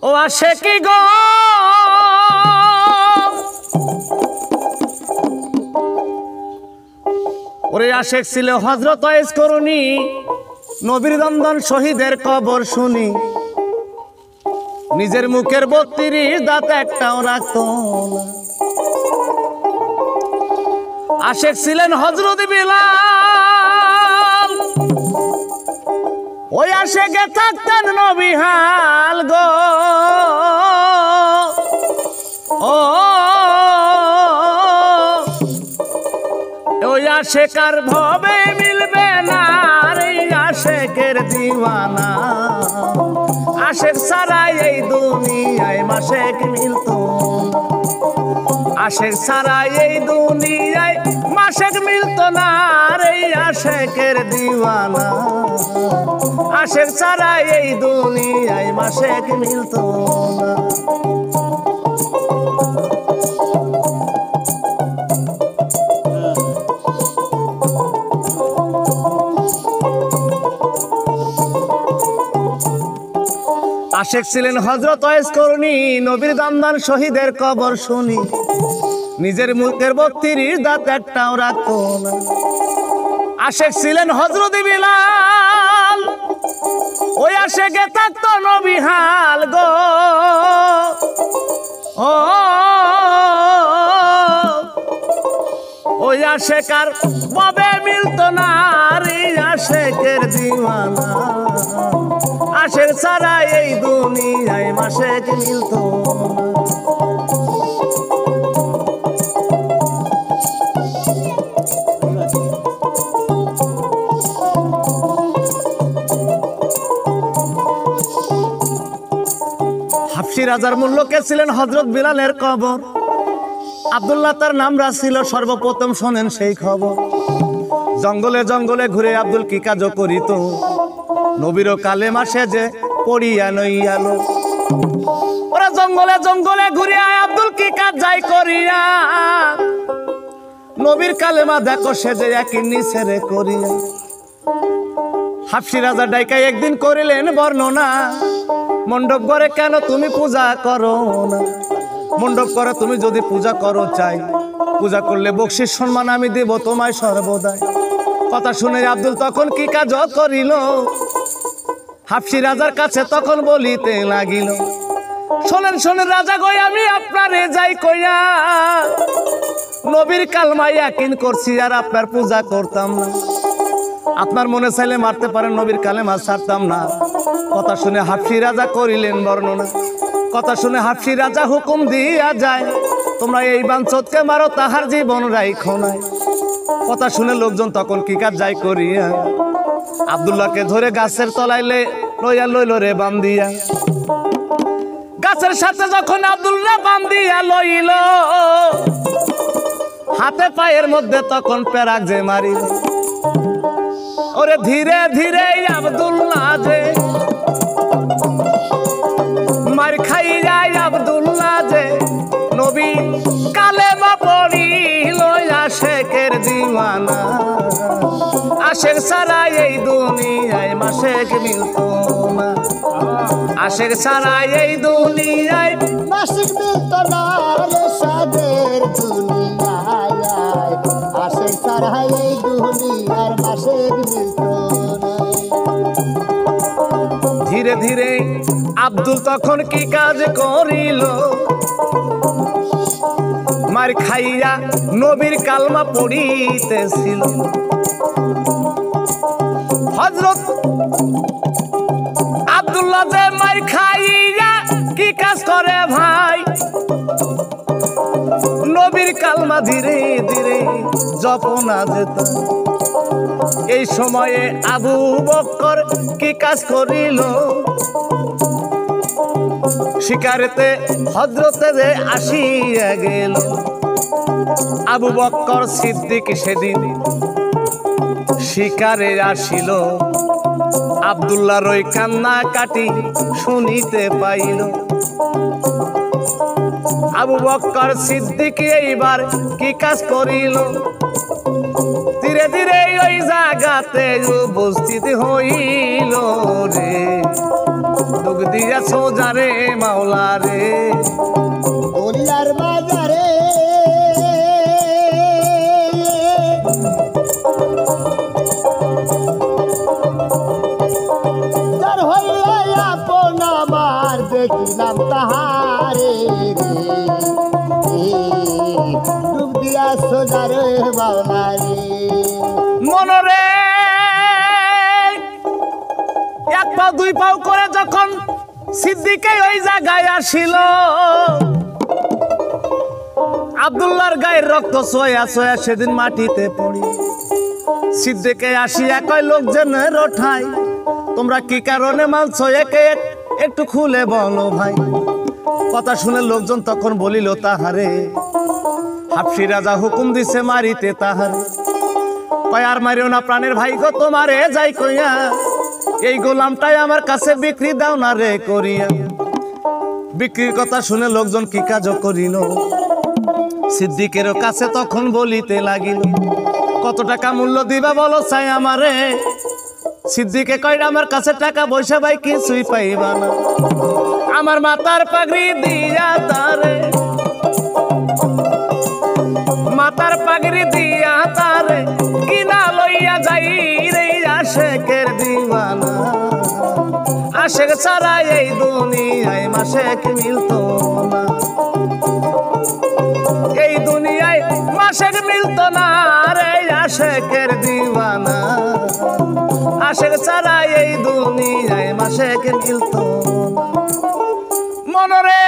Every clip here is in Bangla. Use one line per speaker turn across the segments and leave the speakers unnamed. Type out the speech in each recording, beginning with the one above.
ও আশিকি গো ওরে আশেক ছিল হযরত ওয়াইস করুনি নবীর দন্দন শহীদের কবর শুনি নিজের মুখের ৩২ দাঁত একটাও রাখতো না। আশেক ছিলেন হযরত বিলাল ওই আশেকে থাকতেন নবী হাল গো ও ওই আশেকার ভবে মিলবে না রে আশেকের দিওয়ানা আশেক ছাড়া এই দুনিয়ায় মাশেক মিলতো আশেক ছাড়া এই দুনিয়ায় মাশেক মিলতো না রে আশেকের দিওয়ানা আশেক ছাড়া এই দুনিয়ায় মাশেক মিলতো না। আশেক ছিলেন হযরত ওয়াইস করুনি নবীর দন্দন শহীদের কবর শুনি নিজের মুখের ৩২ দাঁত একটাও রাখতো না। আশেক ছিলেন হযরত বিলাল ওই আশেকে থাকতো নবী হাল গো ও ওই আশেকার ববে মিলতো না রে আশেকের দিওয়ানা আশেক ছাড়া এই দুনিয়ায় মাশেক মিলতো হাবশী রাজার মূল্য কে ছিলেন হযরত বিলালের কবর আব্দুল্লাহ তার নাম রাছিল সর্বপ্রথম শোনেন সেই খবর জঙ্গলে জঙ্গলে ঘুরে আব্দুল কি কাজ করিত নবীর কালেমা সেজে পড়িয়া নইয়ালো ওরা জঙ্গলে জঙ্গলে ঘুরে আব্দুল কি কাজ যাই করিয়া নবীর কালেমা দেখো সেজে একই নিছেরে করিয়া হাবশী রাজা ডাইকা একদিন করিলেন বর্ণনা মণ্ডপ ঘরে কেন তুমি পূজা করো না মণ্ডপ করে তুমি যদি পূজা করো চাই পূজা করলে বকশিশ সম্মান আমি দেব তোমায় সর্বদাই কথা শুনে আব্দুল তখন কি কাজ করিল হাবশী রাজার কাছে তখন বলিতে লাগিল শোনেন শোনেন রাজা গো আমি আপনারে যাই কইয়া নবীর কালমায় ইয়াকিন করছি আর আপনার পূজা করতাম না আপনার মনে চাইলে মারতে পারেন নবীর কালেমা ছাড়তাম না কথা শুনে হাবশী রাজা করিলেন বর্ণনা কথা শুনে হাবশী রাজা হুকুম দিয়া যায় তোমরা এই বাঞ্চতকে মারো তাহার জীবন রাইখো নাই কথা শুনে লোকজন তখন কি কাজ যাই করিয়া আব্দুল্লাহকে ধরে গাছের তলাইলে লইয়া লইল রে বান্দিয়া গাছের সাথে যখন আব্দুল্লাহ বান্দিয়া লইল হাতে পায়ের মধ্যে তখন পেরাক যে মারিল ওরে ধীরে ধীরে আব্দুল্লাহ যে মার খাই যায় আব্দুল্লাহ যে নবী কালেমা পড়িল আশেকের দিওয়ানা আশেক ছাড়া এই দুনিয়ায় মাশেক মিলতো না আশেক ছাড়া এই দুনিয়ায়
মাশেক মিলতো না রে সাদের দুনিয়ায় আশেক ছাড়া এই দুনিয়ার মাশেক মিলতো না।
ধীরে ধীরে আব্দুল তখন কি কাজ করিল মার খাইয়া নবীর কালমা পড়িতেছিল হযরত আব্দুল্লাহ যে মার খাইয়া কি কাজ করে ভাই নবীর কালমা ধীরে ধীরে জপনা যেত এই সময়ে আবু বকর কি কাজ করিল শিকারেতে হযরতে যে আসিয়া গেল আবু বকর সিদ্দিক সেদিন শিকারে আসিল আব্দুল্লাহর ওই কান্না কাটি শুনিতে পাইল আবু বকর সিদ্দিক এইবার কি কাজ করিল ধীরে ধীরে ওই জায়গাতে উপস্থিত হইল রে দুঃখ দিয়াছ যারে মাওলা রে
দুনিয়ার বাজারে যার হইয়া আপন আমার দেখিলাম তাহারে রে ডুব দিয়াছ যারে মাওলা রে
মনরে এক পাও দুই পাও করে যখন সিদ্দিকে ওই জায়গায় আসিল আব্দুল্লাহর গায়ের রক্ত সোয়া সোয়া সেদিন মাটিতে পড়ি সিদ্দিকে আসিয়া কয় লোকজনের ওঠাই তোমরা কি কারণে মানছো একে একটু খুলে বলো ভাই কথা শুনে লোকজন তখন বলিল তাহারে হাফসি রাজা হুকুম দিছে মারিতে তাহারে কয় আর মারিও না প্রাণের ভাই গো তোমারে যাই কইয়া এই গোলামটাই আমার কাছে বিক্রি দাও না রে করিয়া বিক্রির কথা শুনে লোকজন কি কাজ করিল সিদ্দিকের কাছে তখন বলিতে লাগিল কত টাকা মূল্য দিবা বলো চাই আমারে সিদ্দিকে কয় আমার কাছে টাকা পয়সা ভাই কিছুই পাইবা না আমার মাথার পাগড়ি দিয়া তারে মাথার পাগড়ি দিয়া তারে কিনা লইয়া যাই রে আশেকের দিওয়ানা আশেক ছাড়া এই দুনিয়ায় মাসেক মিলতো না এই দুনিয়ায় মাসেক মিলতো না রে আশেকের দিওয়ানা আশেক ছাড়া এই দুনিয়ায় মাসেক মিলতো না মনরে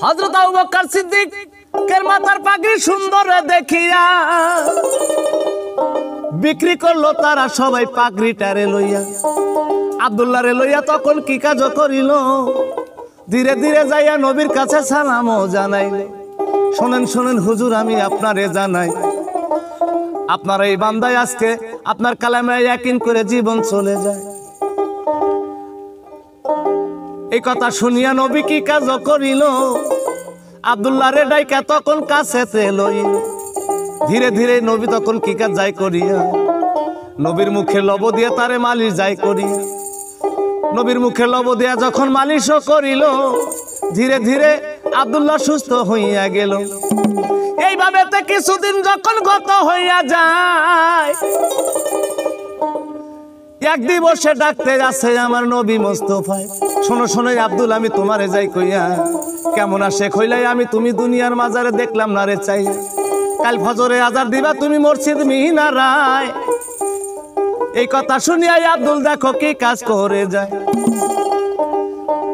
হযরত আবু বকর সিদ্দিকের মাথার পাগড়ি সুন্দর দেখিয়া বিক্রি করলো তারা সবাই পাগড়িটারে লইয়া আব্দুল্লাহ রে লইয়া তখন কি কাজ করিল ধীরে ধীরে যাইয়া নবীর কাছে সালামও জানাইল শোনেন শোনেন হুজুর আমি আপনারে জানাই আপনার এই বান্দায় আজকে আপনার কালামে ইয়াকিন করে জীবন চলে যায় এই কথা শুনিয়া নবী কি কাজ করিল আব্দুল্লাহ রে ডাইকা তখন কাছেতে লইল ধীরে ধীরে নবী তখন কি কাজ যাই করিয়া নবীর মুখে লব দিয়ে তারে মালিশ যাই করিয়া নবীর মুখে লব দিয়া যখন মালিশও করিল ধীরে ধীরে আব্দুল্লাহ সুস্থ হইয়া গেল এইভাবে তো কিছুদিন যখন গত হইয়া যায় এক দিবসে ডাকতে যাচ্ছে আমার নবী মোস্তফায় শোনো শোনো আব্দুল আমি তোমারে যাই কইয়া কেমন আসে কইলাই আমি তুমি দুনিয়ার মাজারে দেখলাম না রে চাই কাল ফজরে আজার দিবা তুমি মসজিদ মিনারায় এই কথা শুনিয়াই আব্দুল দেখো কি কাজ করে যায়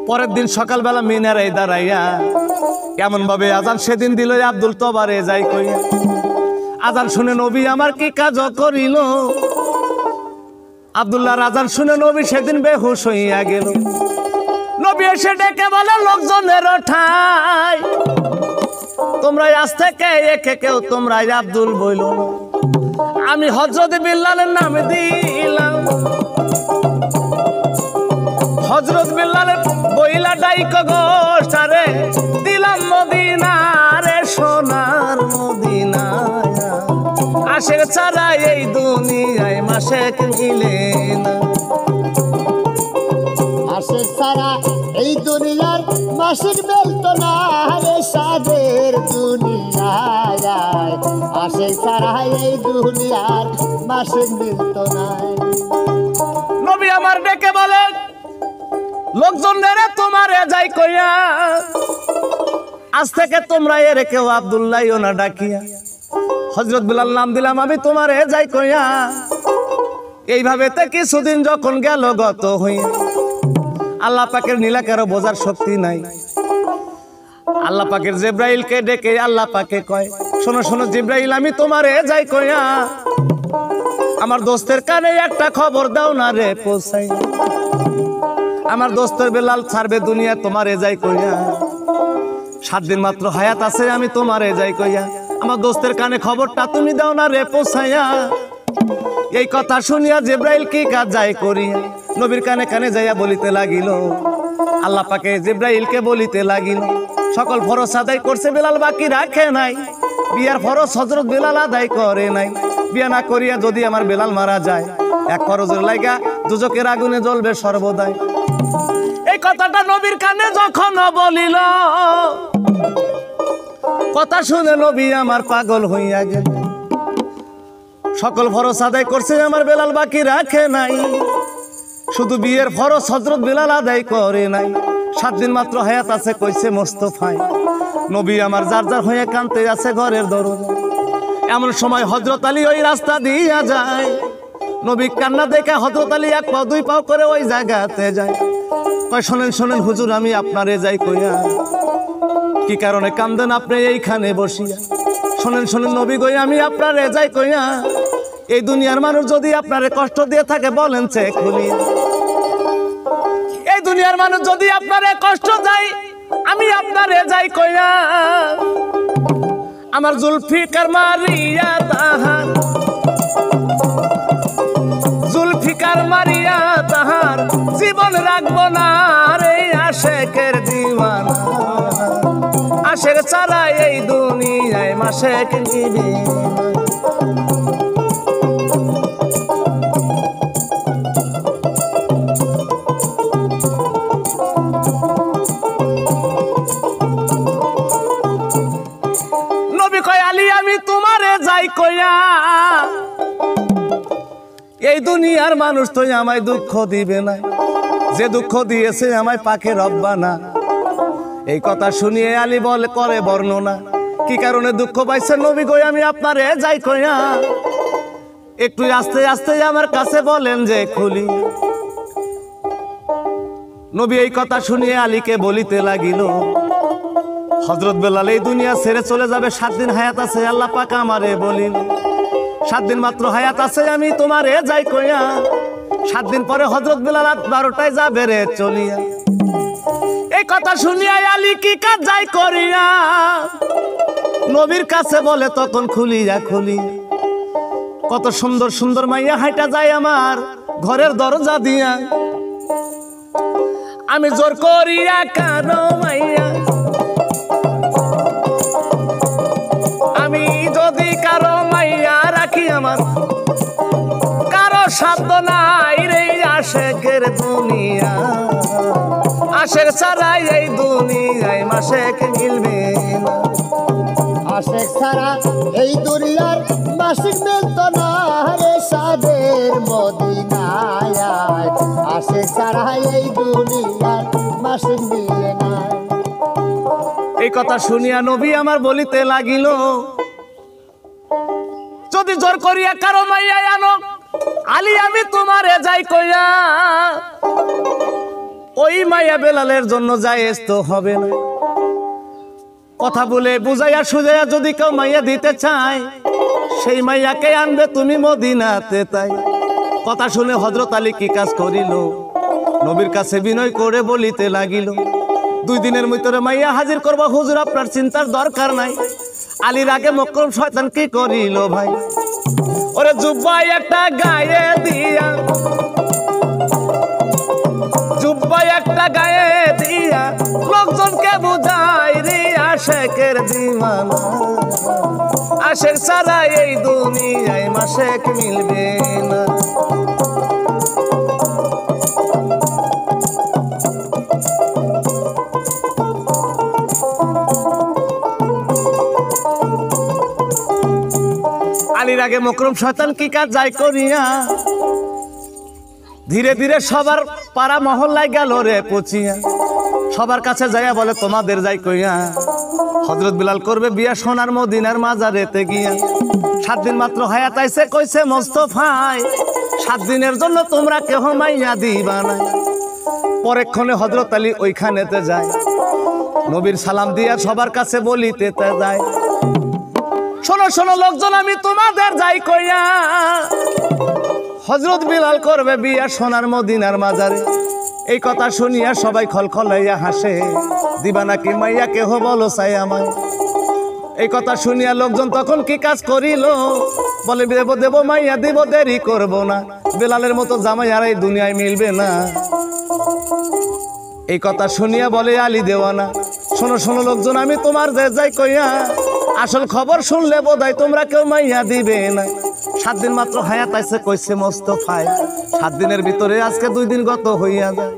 পরের দিন সকালবেলা মিনারায় দাঁড়াইয়া কেমন ভাবে আজান সেদিন দিল আব্দুল তবারে যাই কইয়া আজান শুনে নবী আমার কি কাজ করিল আব্দুল্লাহর আজান শুনে নবী সেদিন বেহুশ হইয়া গেল নবী এসে ডেকে বলে লোকজনের ঠাই তোমরা আজ থেকে একে কেউ তোমরা আব্দুল বইল না আমি হযরত বিল্লালের নাম দিলাম হযরত বিল্লালের বইলা ডাইক গোসারে দিলাম মদিনারে সোনার মদিনা আশেক ছাড়া এই দুনিয়ায় মাসেক মিলে না
আশেক ছাড়া এই দুনিয়ার মাসেক মিলতো না রে সাদের দুনিয়ায় আশেক ছাড়া এই দুনিয়ার মাসেক মিলতো না
নবী আমার ডেকে বলে লোকজন রে তোমারে যাই কইয়া আজ থেকে তোমরা এর কেউ আব্দুল্লাহ না ডাকিয়া হযরত বিলাল নাম দিলাম আমি তোমারে যাই কইয়া এইভাবে তো কিছুদিন যখন গেল গত হইয়া আল্লাহ পাকের নীলাকার বোঝার শক্তি নাই আল্লাহ পাকের জিব্রাইলকে ডেকে আল্লাহ পাকে কয় শোনো শোনো জিব্রাইল আমি তোমারে যাই কইয়া আমার দোস্তের কানে একটা খবর দাও না রে পৌঁছাই আমার দোস্তের বেলাল ছাড়বে দুনিয়া তোমারে যাই কইয়া 7 দিন মাত্র হায়াত আছে আমি তোমারে যাই কইয়া আমার দোস্তের কানে খবরটা তুমি দাও না রে পৌঁছাইয়া এই কথা শুনিয়া জিব্রাইল কি কাজ যাই করিয়া নবীর কানে কানে যাইয়া বলিতে লাগিল আল্লাহ পাকে জিব্রাইলকে বলিতে লাগিল সকল ফরজ আদায় করছে বেলাল বাকি রাখে নাই বিয়ার ফরজ হযরত বেলাল আদায় করে নাই বিয়া না করিয়া যদি আমার বেলাল মারা যায় এক খরচের লাইগা দুজকের আগুনে জ্বলবে সর্বদাই। এই কথাটা নবীর কানে যখন বলিল, কথা শুনে নবী আমার পাগল হইয়া গেল। সকল ফরজ আদায় করছে আমার বেলাল, বাকি রাখে নাই। শুধু বিয়ের ফরজ হযরত বেলাল আদায় করে নাই। 7 দিন মাত্র হায়াত আছে কইছে মোস্তফায়। নবী আমার যার যার হয়ে কানতে আছে ঘরের দরজা। এমন সময় হযরত আলী ওই রাস্তা দিয়া যায়। নবী কান্না দেখে হযরত আলী 1 পা 2 পা করে ওই জায়গাতে যায়। কয় শোনেন শোনেন হুজুর, আমি আপনারে যাই কইয়া। কি কারণে কান্দেন আপনি এইখানে বসিয়া? শোনেন শোনেন নবী গই, আমি আপনারে যাই কইয়া। এই দুনিয়ার মানুষ যদি আপনারে কষ্ট দিয়ে থাকে বলেন চেক খুলিয়া। এই দুনিয়ার মানুষ যদি আপনারে কষ্ট দেয় আমি আপনারে যাই কইয়া। আমার জুলফিকার মারিয়া তাহার, জুলফিকার মারিয়া তাহার জীবন রাখবো না রে আশেকের দিওয়ানা। আশেক ছাড়া এই দুনিয়ায় মাশেক নিবি। নবী কয় আলী আমি তোমারে যাই কইয়া। এই দুনিয়ার মানুষ তো আমায় দুঃখ দিবে না, যে দুঃখ দিয়েছে আমায় পাকে রব্বানা। এই কথা শুনিয়ে আলী বলে করে বর্ণনা, কি কারণে দুঃখ পাইছে নবী গো আমি আপনারে যাই কইয়া। একটু আস্তে আস্তে আমার কাছে বলেন যে খুলি। নবী এই কথা শুনিয়ে আলীকে বলিতে লাগিল, হযরত বেলাল এই দুনিয়া ছেড়ে চলে যাবে, 7 দিন হায়াত আছে আল্লাহ পাক আমারে বলিল। 7 দিন মাত্র হায়াত আছে আমি তোমারে যাই কইয়া। 7 দিন পরে হযরত বেলাল রাত 12টায় যাবে রে চলিয়া। এই কথা শুনিয়া আলী কি কাজ যাই করিয়া নবীর কাছে বলে তখন খুলিয়া খুলি। কত সুন্দর সুন্দর মাইয়া হাইটা যায় আমার ঘরের দরজা দিয়া। আমি জোর করিয়া কারো মাইয়া, আমি যদি কারো মাইয়া রাখি আমার কারো সাধ্য নাই রে আশেকের দুনিয়া। আশেক ছাড়া এই দুনিয়ায় মাশেক মিলবে না।
আশেক ছাড়া এই দুনিয়ার মাসিক মিলতো না রে সাদের মদিনায়। আশেক ছাড়া এই দুনিয়ার মাসিক মিলে না।
এই কথা শুনিয়া নবী আমার বলিতে লাগিল, যদি জোর করিয়া কারো মাইয়া আনো আলী আমি তোমারে যাই কইয়া। ওই মাইয়া বেলালের জন্য জায়েজ তো হবে না। কথা বলে বুঝাইয়া সুজাইয়া যদি কেউ মাইয়া দিতে চায় সেই মাইয়াকে আনবে তুমি মদিনাতে। তাই কথা শুনে হযরত আলী কি কাজ করিল, নবীর কাছে বিনয় করে বলিতে লাগিল, 2 দিনের ভিতরে মাইয়া হাজির করব হুজুর, আপনার চিন্তার দরকার নাই। আলীর আগে মক্রম শয়তান কি করিল ভাই, ওরে জুব্বা একটা গায়ে দিয়া, জুব্বা একটা গায়ে দিয়া লোকজনকে বুঝাই রে আশেকের দিওয়ানা। আশেক ছাড়া এই দুনিয়ায় মাশেক মিলবে না। আলীর আগে মকরম শয়তান কি কাজ যাই করিয়া ধীরে ধীরে সবার পাড়া মহল্লায় গেল রে পচিয়া। সবার কাছে যাইয়া বলে তোমাদের যাই কইয়া হযরত বিলাল করবে বিয়া সোনার মদিনার মাজারেতে গিয়া। 7 দিন মাত্র হায়াত আইছে কইছে মোস্তফায়, 7 দিনের জন্য তোমরা কেহ মাইয়া দিবা না। পরেক্ষণে হযরত আলী ওইখানেতে যায়, নবীর সালাম দিয়া সবার কাছে বলিতে যায়, শোনো শোনো লোকজন আমি তোমাদের যাই কইয়া, হযরত বিলাল করবে বিয়া সোনার মদিনার মাজারে। এই কথা শুনিয়া সবাই খলখলাইয়া হাসে, দিবা নাকি মাইয়া কেহ বলো চাই আমায়। এই কথা শুনিয়া লোকজন তখন কি কাজ করিল, বলে দেব দেব মাইয়া দিব, দেরি করব না, বেলালের মতো জামাই আর এই দুনিয়ায় মিলবে না। এই কথা শুনিয়া বলে আলী দেওয়ানা, শোনো শোনো লোকজন আমি তোমার যে যাই কইয়া, আসল খবর শুনলে বোধহয় তোমরা কেউ মাইয়া দিবে না। 7 দিন মাত্র হায়াত আইছে কইছে মোস্তফায়, 7 দিনের ভিতরে আজকে 2 দিন গত হইয়া যায়।